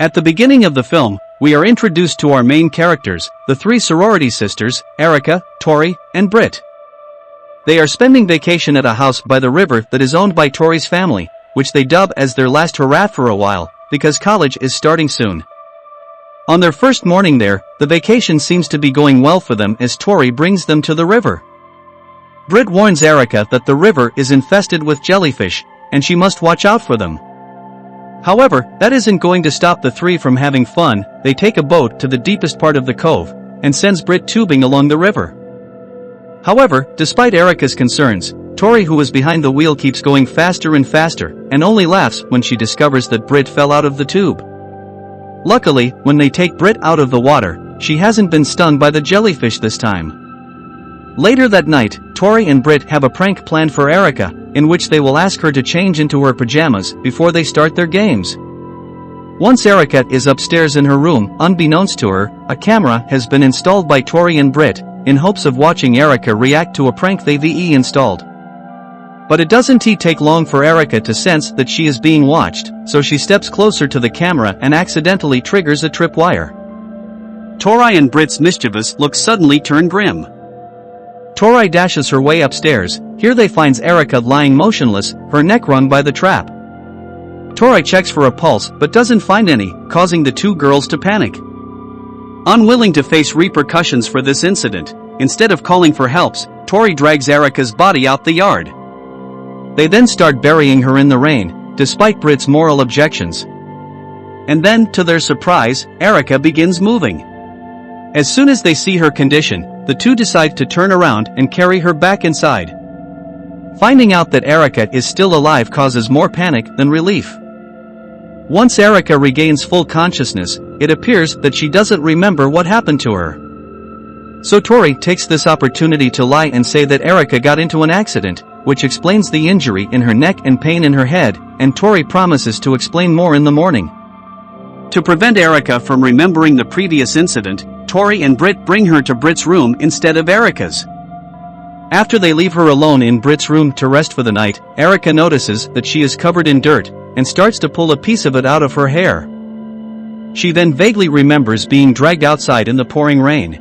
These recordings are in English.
At the beginning of the film, we are introduced to our main characters, the three sorority sisters, Erica, Tori, and Britt. They are spending vacation at a house by the river that is owned by Tori's family, which they dub as their last hurrah for a while, because college is starting soon. On their first morning there, the vacation seems to be going well for them as Tori brings them to the river. Britt warns Erica that the river is infested with jellyfish, and she must watch out for them. However, that isn't going to stop the three from having fun. They take a boat to the deepest part of the cove, and sends Britt tubing along the river. However, despite Erica's concerns, Tori, who is behind the wheel, keeps going faster and faster, and only laughs when she discovers that Britt fell out of the tube. Luckily, when they take Britt out of the water, she hasn't been stung by the jellyfish this time. Later that night, Tori and Britt have a prank planned for Erica, in which they will ask her to change into her pajamas before they start their games. Once Erica is upstairs in her room, unbeknownst to her, a camera has been installed by Tori and Britt, in hopes of watching Erica react to a prank they've installed. But it doesn't take long for Erica to sense that she is being watched, so she steps closer to the camera and accidentally triggers a tripwire. Tori and Britt's mischievous look suddenly turn grim. Tori dashes her way upstairs. Here they finds Erica lying motionless, her neck wrung by the trap. Tori checks for a pulse but doesn't find any, causing the two girls to panic. Unwilling to face repercussions for this incident, instead of calling for help, Tori drags Erica's body out the yard. They then start burying her in the rain, despite Britt's moral objections. And then, to their surprise, Erica begins moving. As soon as they see her condition, the two decide to turn around and carry her back inside. Finding out that Erica is still alive causes more panic than relief. Once Erica regains full consciousness, it appears that she doesn't remember what happened to her. So Tori takes this opportunity to lie and say that Erica got into an accident, which explains the injury in her neck and pain in her head, and Tori promises to explain more in the morning. To prevent Erica from remembering the previous incident, Tori and Britt bring her to Britt's room instead of Erica's. After they leave her alone in Britt's room to rest for the night, Erica notices that she is covered in dirt, and starts to pull a piece of it out of her hair. She then vaguely remembers being dragged outside in the pouring rain.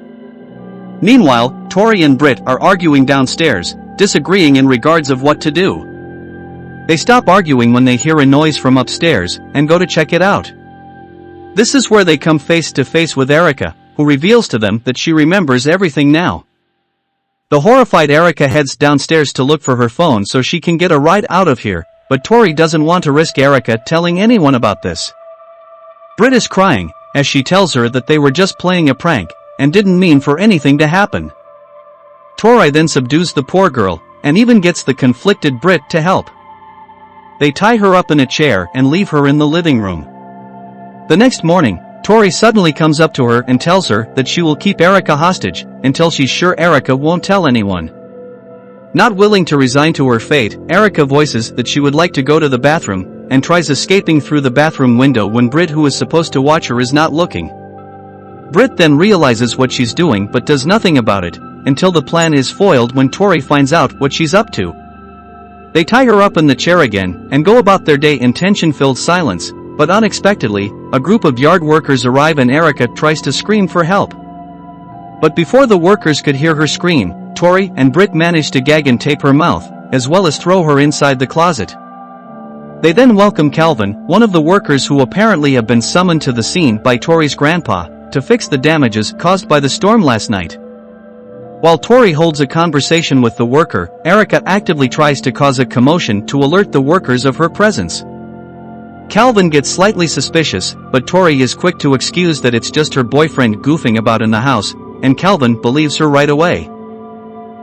Meanwhile, Tori and Britt are arguing downstairs, disagreeing in regards of what to do. They stop arguing when they hear a noise from upstairs, and go to check it out. This is where they come face to face with Erica, who reveals to them that she remembers everything now. The horrified Erica heads downstairs to look for her phone so she can get a ride out of here, but Tori doesn't want to risk Erica telling anyone about this. Britt is crying, as she tells her that they were just playing a prank, and didn't mean for anything to happen. Tori then subdues the poor girl, and even gets the conflicted Britt to help. They tie her up in a chair and leave her in the living room. The next morning, Tori suddenly comes up to her and tells her that she will keep Erica hostage, until she's sure Erica won't tell anyone. Not willing to resign to her fate, Erica voices that she would like to go to the bathroom, and tries escaping through the bathroom window when Britt, who is supposed to watch her, is not looking. Britt then realizes what she's doing but does nothing about it, until the plan is foiled when Tori finds out what she's up to. They tie her up in the chair again, and go about their day in tension-filled silence, but unexpectedly, a group of yard workers arrive and Erica tries to scream for help. But before the workers could hear her scream, Tori and Britt manage to gag and tape her mouth, as well as throw her inside the closet. They then welcome Calvin, one of the workers who apparently have been summoned to the scene by Tori's grandpa, to fix the damages caused by the storm last night. While Tori holds a conversation with the worker, Erica actively tries to cause a commotion to alert the workers of her presence. Calvin gets slightly suspicious, but Tori is quick to excuse that it's just her boyfriend goofing about in the house, and Calvin believes her right away.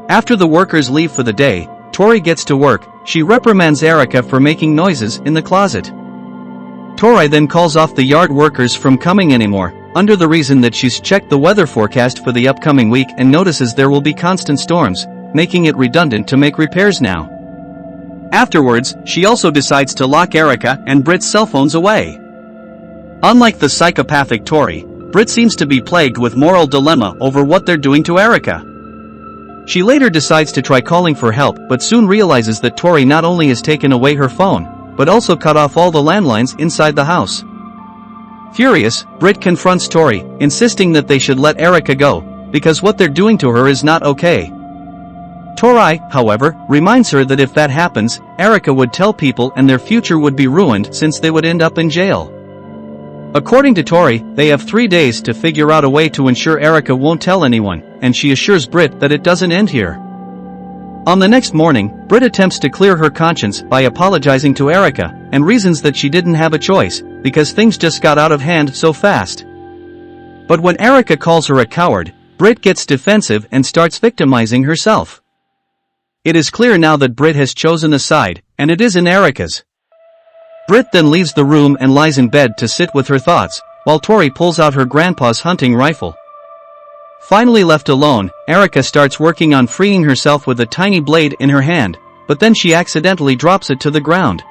After the workers leave for the day, Tori gets to work. She reprimands Erica for making noises in the closet. Tori then calls off the yard workers from coming anymore, under the reason that she's checked the weather forecast for the upcoming week and notices there will be constant storms, making it redundant to make repairs now. Afterwards, she also decides to lock Erica and Britt's cell phones away. Unlike the psychopathic Tori, Britt seems to be plagued with moral dilemma over what they're doing to Erica. She later decides to try calling for help but soon realizes that Tori not only has taken away her phone, but also cut off all the landlines inside the house. Furious, Britt confronts Tori, insisting that they should let Erica go, because what they're doing to her is not okay. Tori, however, reminds her that if that happens, Erica would tell people and their future would be ruined since they would end up in jail. According to Tori, they have 3 days to figure out a way to ensure Erica won't tell anyone, and she assures Britt that it doesn't end here. On the next morning, Britt attempts to clear her conscience by apologizing to Erica, and reasons that she didn't have a choice, because things just got out of hand so fast. But when Erica calls her a coward, Britt gets defensive and starts victimizing herself. It is clear now that Britt has chosen a side, and it isn't Erica's. Britt then leaves the room and lies in bed to sit with her thoughts, while Tori pulls out her grandpa's hunting rifle. Finally left alone, Erica starts working on freeing herself with a tiny blade in her hand, but then she accidentally drops it to the ground.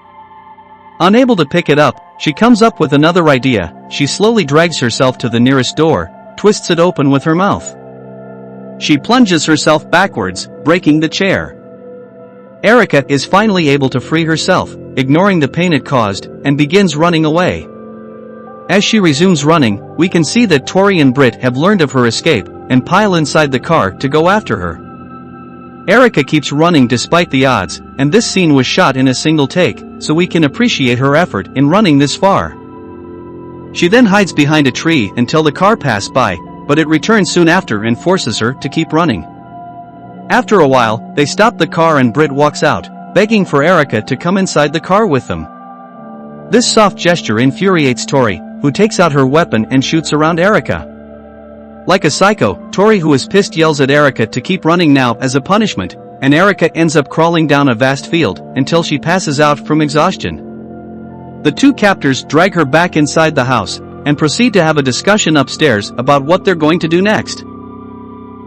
Unable to pick it up, she comes up with another idea. She slowly drags herself to the nearest door, twists it open with her mouth. She plunges herself backwards, breaking the chair. Erica is finally able to free herself, ignoring the pain it caused, and begins running away. As she resumes running, we can see that Tori and Britt have learned of her escape, and pile inside the car to go after her. Erica keeps running despite the odds, and this scene was shot in a single take, so we can appreciate her effort in running this far. She then hides behind a tree until the car passes by, but it returns soon after and forces her to keep running. After a while, they stop the car and Britt walks out, begging for Erica to come inside the car with them. This soft gesture infuriates Tori, who takes out her weapon and shoots around Erica. Like a psycho, Tori, who is pissed, yells at Erica to keep running now as a punishment, and Erica ends up crawling down a vast field until she passes out from exhaustion. The two captors drag her back inside the house and proceed to have a discussion upstairs about what they're going to do next.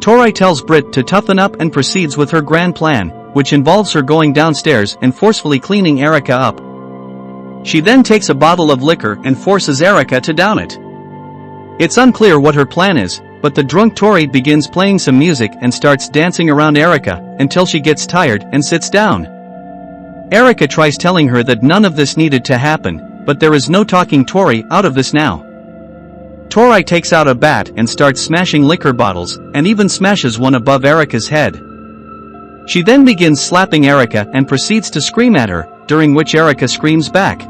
Tori tells Britt to toughen up and proceeds with her grand plan, which involves her going downstairs and forcefully cleaning Erica up. She then takes a bottle of liquor and forces Erica to down it. It's unclear what her plan is, but the drunk Tori begins playing some music and starts dancing around Erica until she gets tired and sits down. Erica tries telling her that none of this needed to happen, but there is no talking Tori out of this now. Tori takes out a bat and starts smashing liquor bottles, and even smashes one above Erica's head. She then begins slapping Erica and proceeds to scream at her, during which Erica screams back.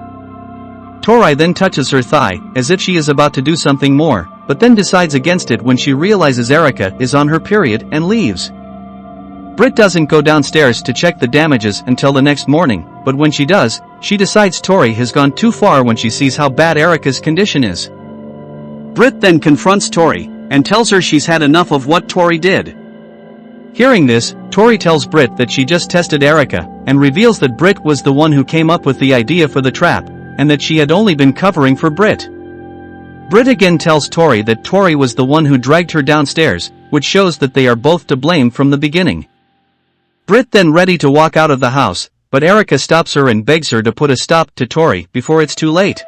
Tori then touches her thigh, as if she is about to do something more, but then decides against it when she realizes Erica is on her period and leaves. Britt doesn't go downstairs to check the damages until the next morning, but when she does, she decides Tori has gone too far when she sees how bad Erica's condition is. Britt then confronts Tori, and tells her she's had enough of what Tori did. Hearing this, Tori tells Britt that she just tested Erica, and reveals that Britt was the one who came up with the idea for the trap, and that she had only been covering for Britt. Britt again tells Tori that Tori was the one who dragged her downstairs, which shows that they are both to blame from the beginning. Britt then ready to walk out of the house, but Erica stops her and begs her to put a stop to Tori before it's too late.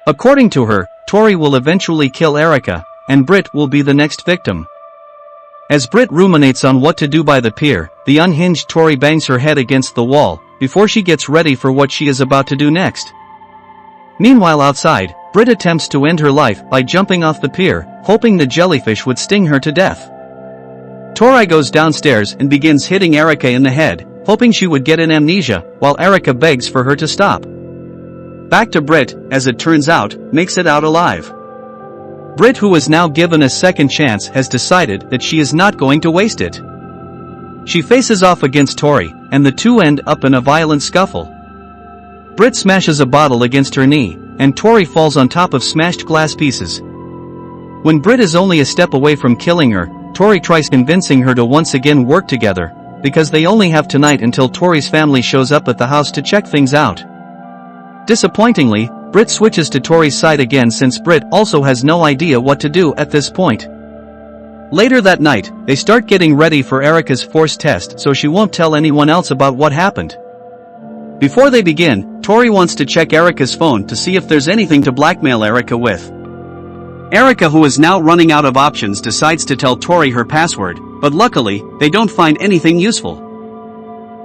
According to her, Tori will eventually kill Erica, and Britt will be the next victim. As Britt ruminates on what to do by the pier, the unhinged Tori bangs her head against the wall, before she gets ready for what she is about to do next. Meanwhile outside, Britt attempts to end her life by jumping off the pier, hoping the jellyfish would sting her to death. Tori goes downstairs and begins hitting Erica in the head, hoping she would get an amnesia, while Erica begs for her to stop. Back to Britt, as it turns out, makes it out alive. Britt, who is now given a second chance, has decided that she is not going to waste it. She faces off against Tori, and the two end up in a violent scuffle. Britt smashes a bottle against her knee, and Tori falls on top of smashed glass pieces. When Britt is only a step away from killing her, Tori tries convincing her to once again work together, because they only have tonight until Tori's family shows up at the house to check things out. Disappointingly, Britt switches to Tori's side again since Britt also has no idea what to do at this point. Later that night, they start getting ready for Erica's force test so she won't tell anyone else about what happened. Before they begin, Tori wants to check Erica's phone to see if there's anything to blackmail Erica with. Erica, who is now running out of options, decides to tell Tori her password, but luckily, they don't find anything useful.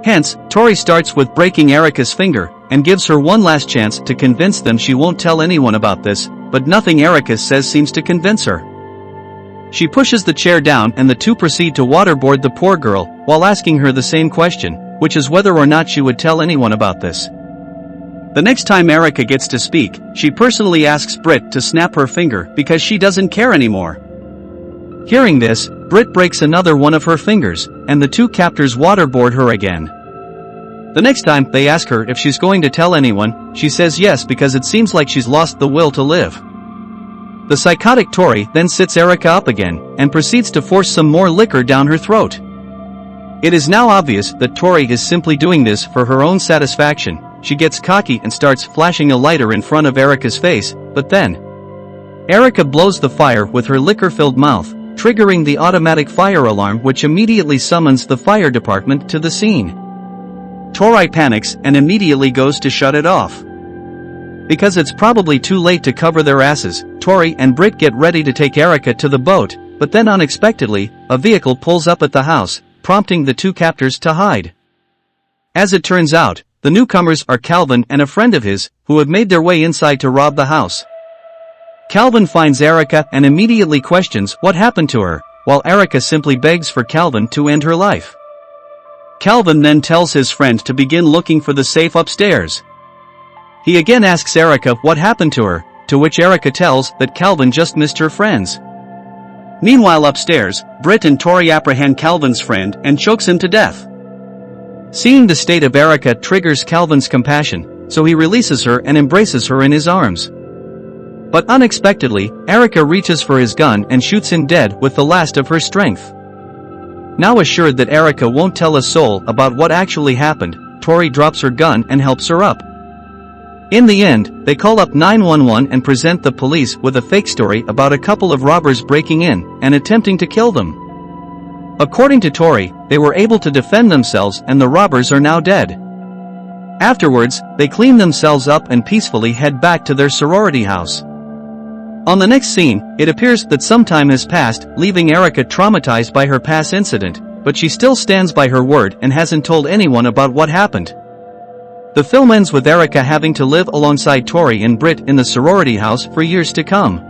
Hence, Tori starts with breaking Erica's finger, and gives her one last chance to convince them she won't tell anyone about this, but nothing Erica says seems to convince her. She pushes the chair down and the two proceed to waterboard the poor girl, while asking her the same question, which is whether or not she would tell anyone about this. The next time Erica gets to speak, she personally asks Britt to snap her finger because she doesn't care anymore. Hearing this, Britt breaks another one of her fingers, and the two captors waterboard her again. The next time they ask her if she's going to tell anyone, she says yes because it seems like she's lost the will to live. The psychotic Tori then sits Erica up again, and proceeds to force some more liquor down her throat. It is now obvious that Tori is simply doing this for her own satisfaction. She gets cocky and starts flashing a lighter in front of Erica's face, but then Erica blows the fire with her liquor-filled mouth, triggering the automatic fire alarm which immediately summons the fire department to the scene. Tori panics and immediately goes to shut it off. Because it's probably too late to cover their asses, Tori and Britt get ready to take Erica to the boat, but then unexpectedly, a vehicle pulls up at the house, prompting the two captors to hide. As it turns out, the newcomers are Calvin and a friend of his, who have made their way inside to rob the house. Calvin finds Erica and immediately questions what happened to her, while Erica simply begs for Calvin to end her life. Calvin then tells his friend to begin looking for the safe upstairs. He again asks Erica what happened to her, to which Erica tells that Calvin just missed her friends. Meanwhile upstairs, Britt and Tori apprehend Calvin's friend and chokes him to death. Seeing the state of Erica triggers Calvin's compassion, so he releases her and embraces her in his arms. But unexpectedly, Erica reaches for his gun and shoots him dead with the last of her strength. Now assured that Erica won't tell a soul about what actually happened, Tori drops her gun and helps her up. In the end, they call up 911 and present the police with a fake story about a couple of robbers breaking in and attempting to kill them. According to Tori, they were able to defend themselves and the robbers are now dead. Afterwards, they clean themselves up and peacefully head back to their sorority house. On the next scene, it appears that some time has passed, leaving Erica traumatized by her past incident, but she still stands by her word and hasn't told anyone about what happened. The film ends with Erica having to live alongside Tori and Britt in the sorority house for years to come.